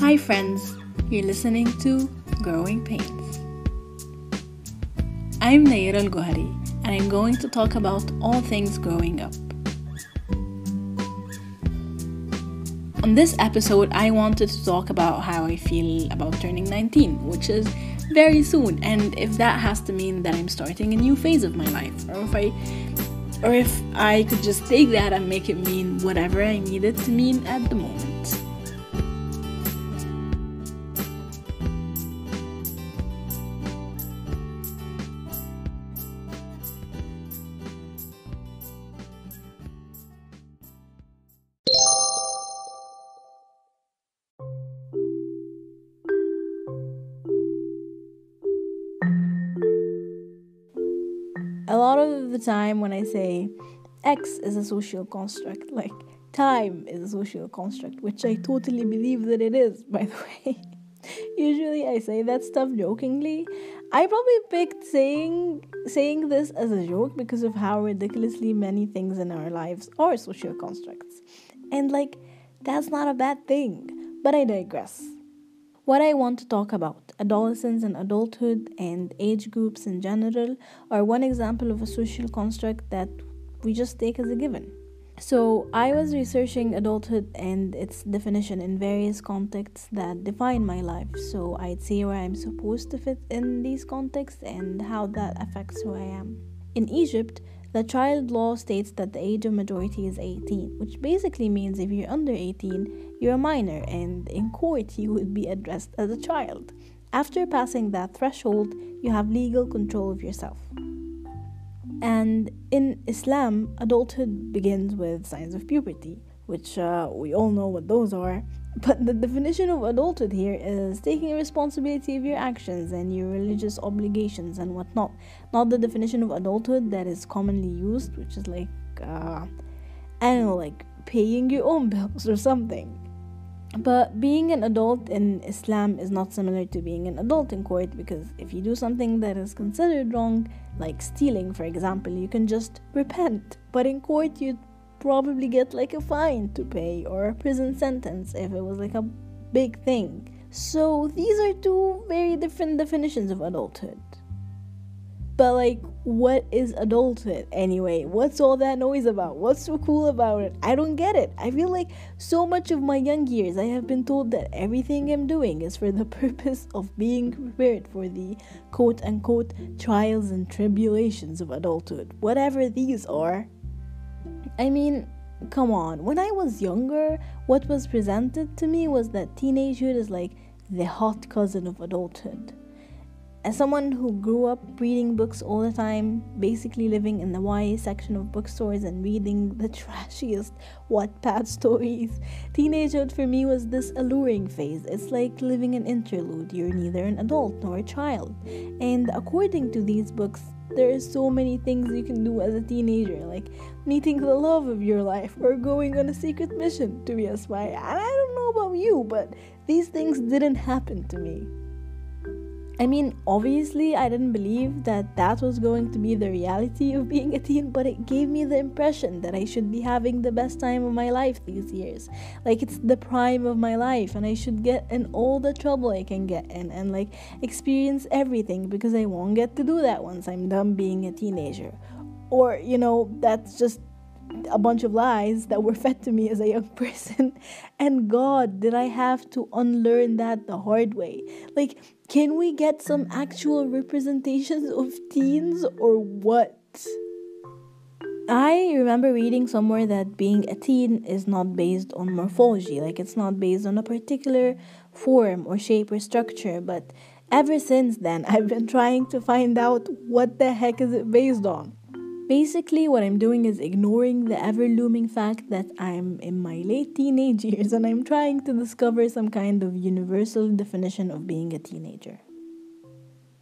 Hi friends, you're listening to Growing Pains. I'm Nayyira and I'm going to talk about all things growing up. On this episode, I wanted to talk about how I feel about turning 19, which is very soon, and if that has to mean that I'm starting a new phase of my life, or if I could just take that and make it mean whatever I need it to mean at the moment. A lot of the time when I say X is a social construct, like time is a social construct, which I totally believe that it is, by the way. Usually I say that stuff jokingly. I probably picked saying this as a joke because of how ridiculously many things in our lives are social constructs. And that's not a bad thing, but I digress. What I want to talk about, adolescence and adulthood and age groups in general, are one example of a social construct that we just take as a given. So I was researching adulthood and its definition in various contexts that define my life, so I'd see where I'm supposed to fit in these contexts and how that affects who I am. In Egypt, the child law states that the age of majority is 18, which basically means if you're under 18, you're a minor, and in court you would be addressed as a child. After passing that threshold, you have legal control of yourself. And in Islam, adulthood begins with signs of puberty, which we all know what those are. But the definition of adulthood here is taking responsibility of your actions and your religious obligations and whatnot. Not the definition of adulthood that is commonly used, which is paying your own bills or something. But being an adult in Islam is not similar to being an adult in court, because if you do something that is considered wrong, like stealing, for example, you can just repent. But in court, you'd probably get a fine to pay or a prison sentence if it was a big thing. So these are two very different definitions of adulthood. But what is adulthood anyway? What's all that noise about? What's so cool about it? I don't get it. I feel like so much of my young years I have been told that everything I'm doing is for the purpose of being prepared for the quote-unquote trials and tribulations of adulthood, whatever these are. I mean, come on. When I was younger, what was presented to me was that teenagehood is the hot cousin of adulthood. As someone who grew up reading books all the time, basically living in the YA section of bookstores and reading the trashiest Wattpad stories, teenagehood for me was this alluring phase. It's like living an interlude. You're neither an adult nor a child. And according to these books, there are so many things you can do as a teenager, like meeting the love of your life or going on a secret mission to be a spy. And I don't know about you, but these things didn't happen to me. I mean, obviously, I didn't believe that was going to be the reality of being a teen, but it gave me the impression that I should be having the best time of my life these years. It's the prime of my life, and I should get in all the trouble I can get in and experience everything, because I won't get to do that once I'm done being a teenager. Or, that's just a bunch of lies that were fed to me as a young person. And God, did I have to unlearn that the hard way? Can we get some actual representations of teens or what? I remember reading somewhere that being a teen is not based on morphology, it's not based on a particular form or shape or structure, but ever since then, I've been trying to find out what the heck is it based on. Basically, what I'm doing is ignoring the ever-looming fact that I'm in my late teenage years and I'm trying to discover some kind of universal definition of being a teenager.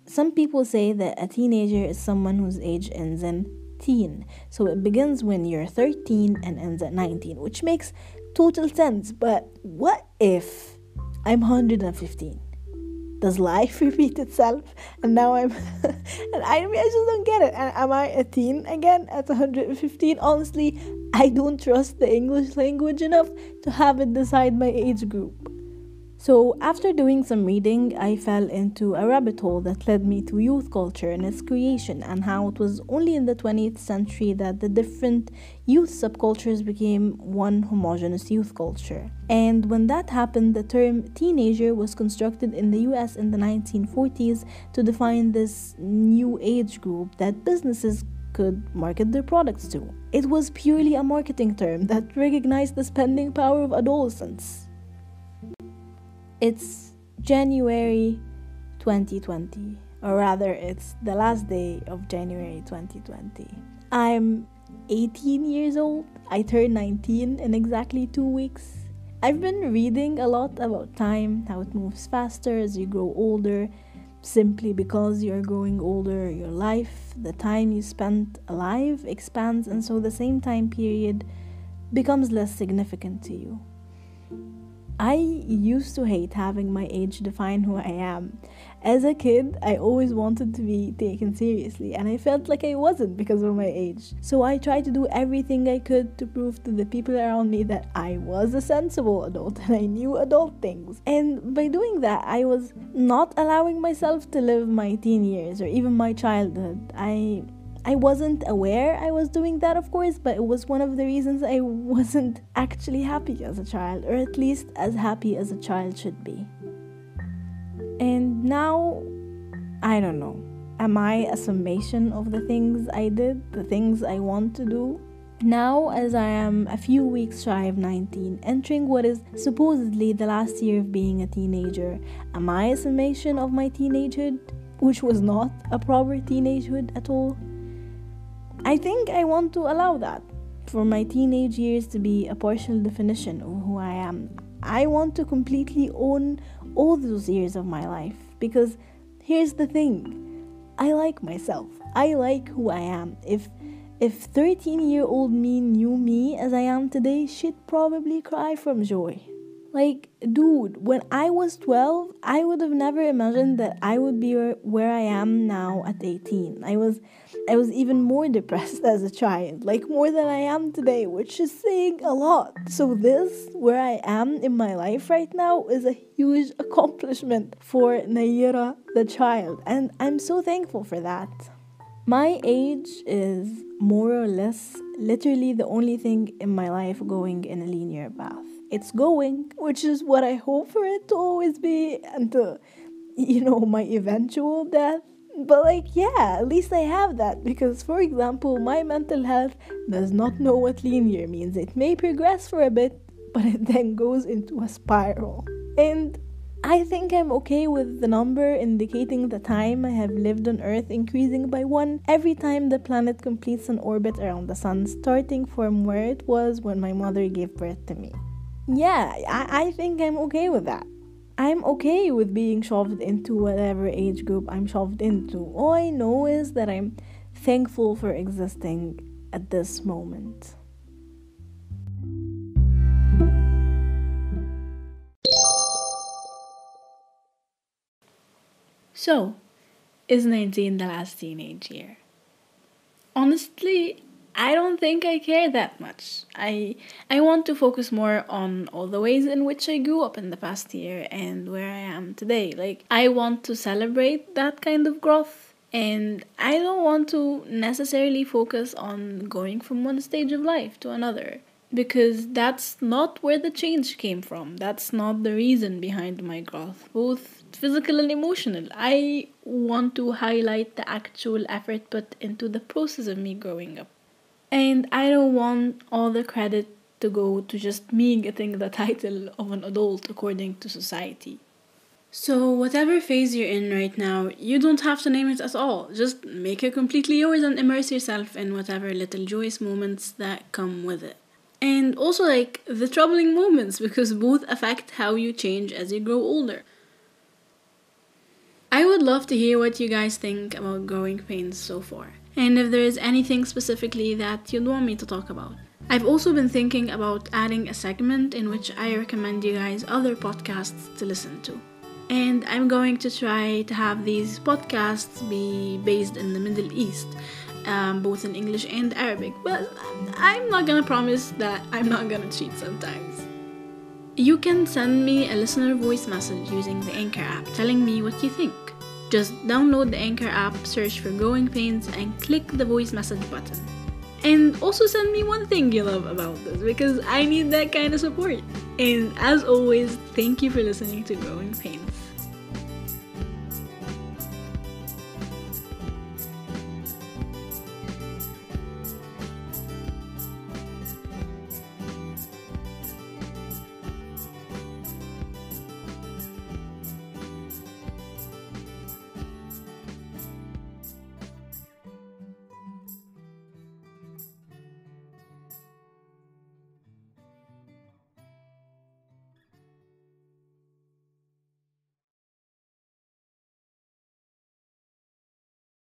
Some people say that a teenager is someone whose age ends in teen. So it begins when you're 13 and ends at 19, which makes total sense. But what if I'm 115? Does life repeat itself? And now I'm and I just don't get it. And am I a teen again at 115? Honestly, I don't trust the English language enough to have it decide my age group. So after doing some reading, I fell into a rabbit hole that led me to youth culture and its creation, and how it was only in the 20th century that the different youth subcultures became one homogeneous youth culture. And when that happened, the term teenager was constructed in the US in the 1940s to define this new age group that businesses could market their products to. It was purely a marketing term that recognized the spending power of adolescents. It's January 2020, or rather, it's the last day of January 2020. I'm 18 years old. I turn 19 in exactly 2 weeks. I've been reading a lot about time, how it moves faster as you grow older. Simply because you're growing older, your life, the time you spent alive, expands, and so the same time period becomes less significant to you. I used to hate having my age define who I am. As a kid, I always wanted to be taken seriously, and I felt like I wasn't because of my age. So I tried to do everything I could to prove to the people around me that I was a sensible adult and I knew adult things. And by doing that, I was not allowing myself to live my teen years or even my childhood. I wasn't aware I was doing that, of course, but it was one of the reasons I wasn't actually happy as a child, or at least as happy as a child should be. And now, I don't know. Am I a summation of the things I did, the things I want to do? Now, as I am a few weeks shy of 19, entering what is supposedly the last year of being a teenager, am I a summation of my teenagehood, which was not a proper teenagehood at all? I think I want to allow that, for my teenage years to be a partial definition of who I am. I want to completely own all those years of my life, because here's the thing, I like myself. I like who I am. If 13-year-old me knew me as I am today, she'd probably cry from joy. Like, dude, when I was 12, I would have never imagined that I would be where I am now at 18. I was even more depressed as a child, like more than I am today, which is saying a lot. So this, where I am in my life right now, is a huge accomplishment for Nayyira, the child, and I'm so thankful for that. My age is more or less literally the only thing in my life going in a linear path. It's going, which is what I hope for it to always be until, my eventual death. But at least I have that, because, for example, my mental health does not know what linear means. It may progress for a bit, but it then goes into a spiral. And I think I'm okay with the number indicating the time I have lived on Earth increasing by 1 every time the planet completes an orbit around the sun, starting from where it was when my mother gave birth to me. Yeah, I think I'm okay with that. I'm okay with being shoved into whatever age group I'm shoved into. All I know is that I'm thankful for existing at this moment. So, is 19 the last teenage year? Honestly, I don't think I care that much. I want to focus more on all the ways in which I grew up in the past year and where I am today. I want to celebrate that kind of growth, and I don't want to necessarily focus on going from one stage of life to another, because that's not where the change came from. That's not the reason behind my growth, both physical and emotional. I want to highlight the actual effort put into the process of me growing up. And I don't want all the credit to go to just me getting the title of an adult according to society. So whatever phase you're in right now, you don't have to name it at all. Just make it completely yours and immerse yourself in whatever little joyous moments that come with it. And also the troubling moments, because both affect how you change as you grow older. I would love to hear what you guys think about growing pains so far, and if there is anything specifically that you'd want me to talk about. I've also been thinking about adding a segment in which I recommend you guys other podcasts to listen to. And I'm going to try to have these podcasts be based in the Middle East, both in English and Arabic, but I'm not gonna promise that I'm not gonna cheat sometimes. You can send me a listener voice message using the Anchor app telling me what you think. Just download the Anchor app, search for Growing Pains, and click the voice message button. And also send me one thing you love about this, because I need that kind of support. And as always, thank you for listening to Growing Pains.